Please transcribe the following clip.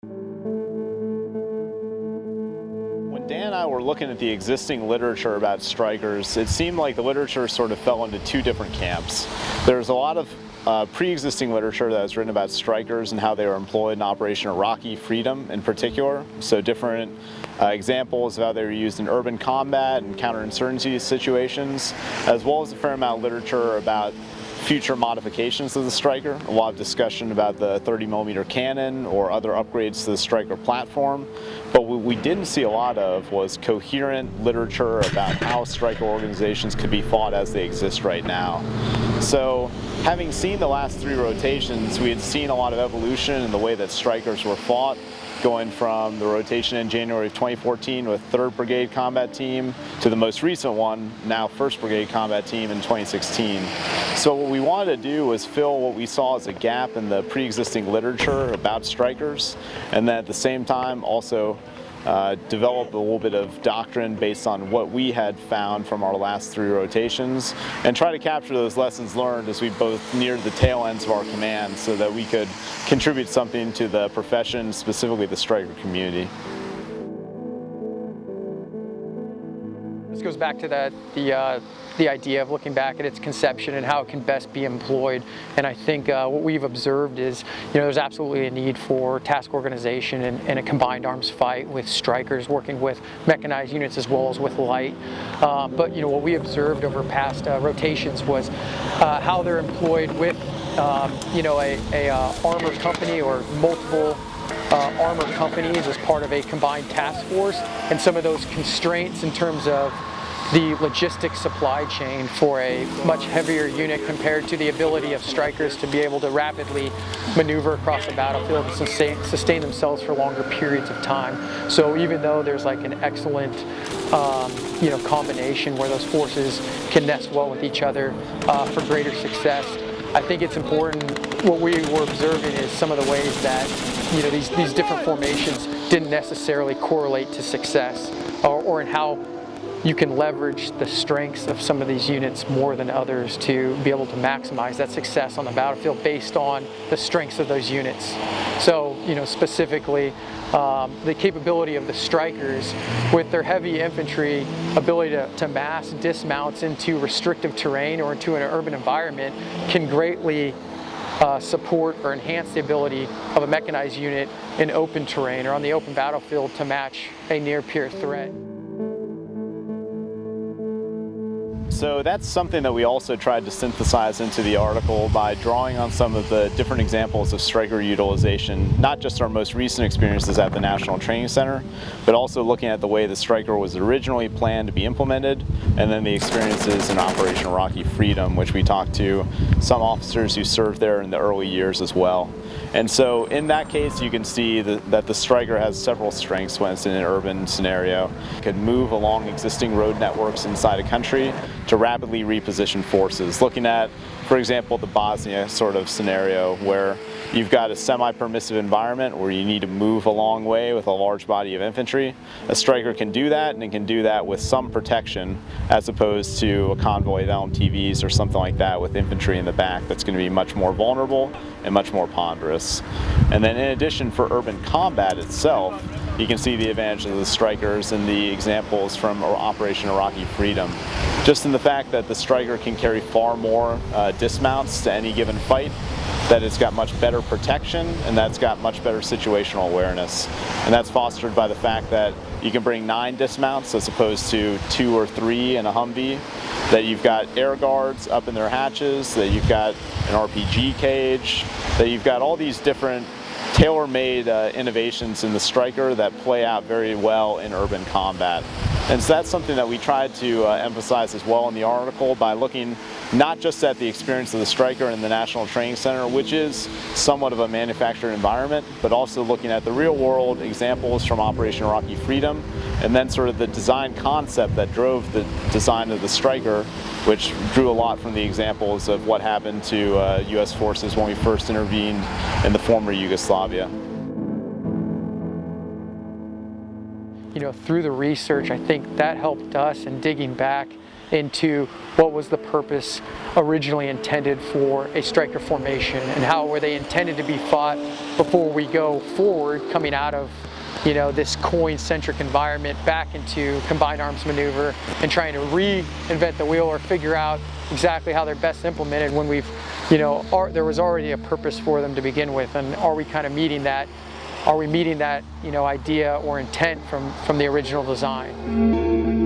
When Dan and I were looking at the existing literature about Strykers, it seemed like the literature sort of fell into two different camps. There's a lot of pre-existing literature that was written about Strykers and how they were employed in Operation Iraqi Freedom in particular. So different examples of how they were used in urban combat and counterinsurgency situations, as well as a fair amount of literature about future modifications of the Stryker. A lot of discussion about the 30mm cannon or other upgrades to the Stryker platform. But what we didn't see a lot of was coherent literature about how Stryker organizations could be fought as they exist right now. So having seen the last 3 rotations, we had seen a lot of evolution in the way that Strykers were fought, going from the rotation in January of 2014 with 3rd Brigade Combat Team to the most recent one, now 1st Brigade Combat Team in 2016. So what we wanted to do was fill what we saw as a gap in the pre-existing literature about Strykers, and then at the same time also develop a little bit of doctrine based on what we had found from our last 3 rotations, and try to capture those lessons learned as we both neared the tail ends of our command so that we could contribute something to the profession, specifically the Stryker community. This goes back to the idea of looking back at its conception and how it can best be employed. And I think what we've observed is, there's absolutely a need for task organization and a combined arms fight with Strykers working with mechanized units as well as with light. But what we observed over past rotations was how they're employed with a armor company or multiple armor companies as part of a combined task force, and some of those constraints in terms of the logistics supply chain for a much heavier unit compared to the ability of Strykers to be able to rapidly maneuver across the battlefield and sustain themselves for longer periods of time. So even though there's like an excellent combination where those forces can nest well with each other for greater success, I think it's important. What we were observing is some of the ways that these different formations didn't necessarily correlate to success, or in how you can leverage the strengths of some of these units more than others to be able to maximize that success on the battlefield based on the strengths of those units. So, specifically, the capability of the Strykers with their heavy infantry ability to mass dismounts into restrictive terrain or into an urban environment can greatly support or enhance the ability of a mechanized unit in open terrain or on the open battlefield to match a near-peer threat. So that's something that we also tried to synthesize into the article by drawing on some of the different examples of Stryker utilization, not just our most recent experiences at the National Training Center, but also looking at the way the Stryker was originally planned to be implemented, and then the experiences in Operation Iraqi Freedom, which we talked to some officers who served there in the early years as well. And so in that case, you can see that the Stryker has several strengths when it's in an urban scenario. It could move along existing road networks inside a country to rapidly reposition forces. Looking at, for example, the Bosnia sort of scenario where you've got a semi-permissive environment where you need to move a long way with a large body of infantry. A Stryker can do that, and it can do that with some protection as opposed to a convoy of LMTVs or something like that with infantry in the back that's going to be much more vulnerable and much more ponderous. And then in addition, for urban combat itself, you can see the advantages of the Strykers and the examples from Operation Iraqi Freedom. Just in the fact that the Stryker can carry far more dismounts to any given fight, that it's got much better protection, and that's got much better situational awareness. And that's fostered by the fact that you can bring 9 dismounts as opposed to 2 or 3 in a Humvee, that you've got air guards up in their hatches, that you've got an RPG cage, that you've got all these different tailor-made innovations in the Stryker that play out very well in urban combat. And so that's something that we tried to emphasize as well in the article by looking not just at the experience of the Stryker in the National Training Center, which is somewhat of a manufactured environment, but also looking at the real-world examples from Operation Iraqi Freedom, and then sort of the design concept that drove the design of the Stryker, which drew a lot from the examples of what happened to U.S. forces when we first intervened in the former Yugoslavia. through the research, I think that helped us in digging back into what was the purpose originally intended for a Stryker formation and how were they intended to be fought before we go forward, coming out of this coin-centric environment back into combined arms maneuver and trying to reinvent the wheel or figure out exactly how they're best implemented when we've, there was already a purpose for them to begin with, and are we kind of meeting that? Are we meeting that, idea or intent from the original design?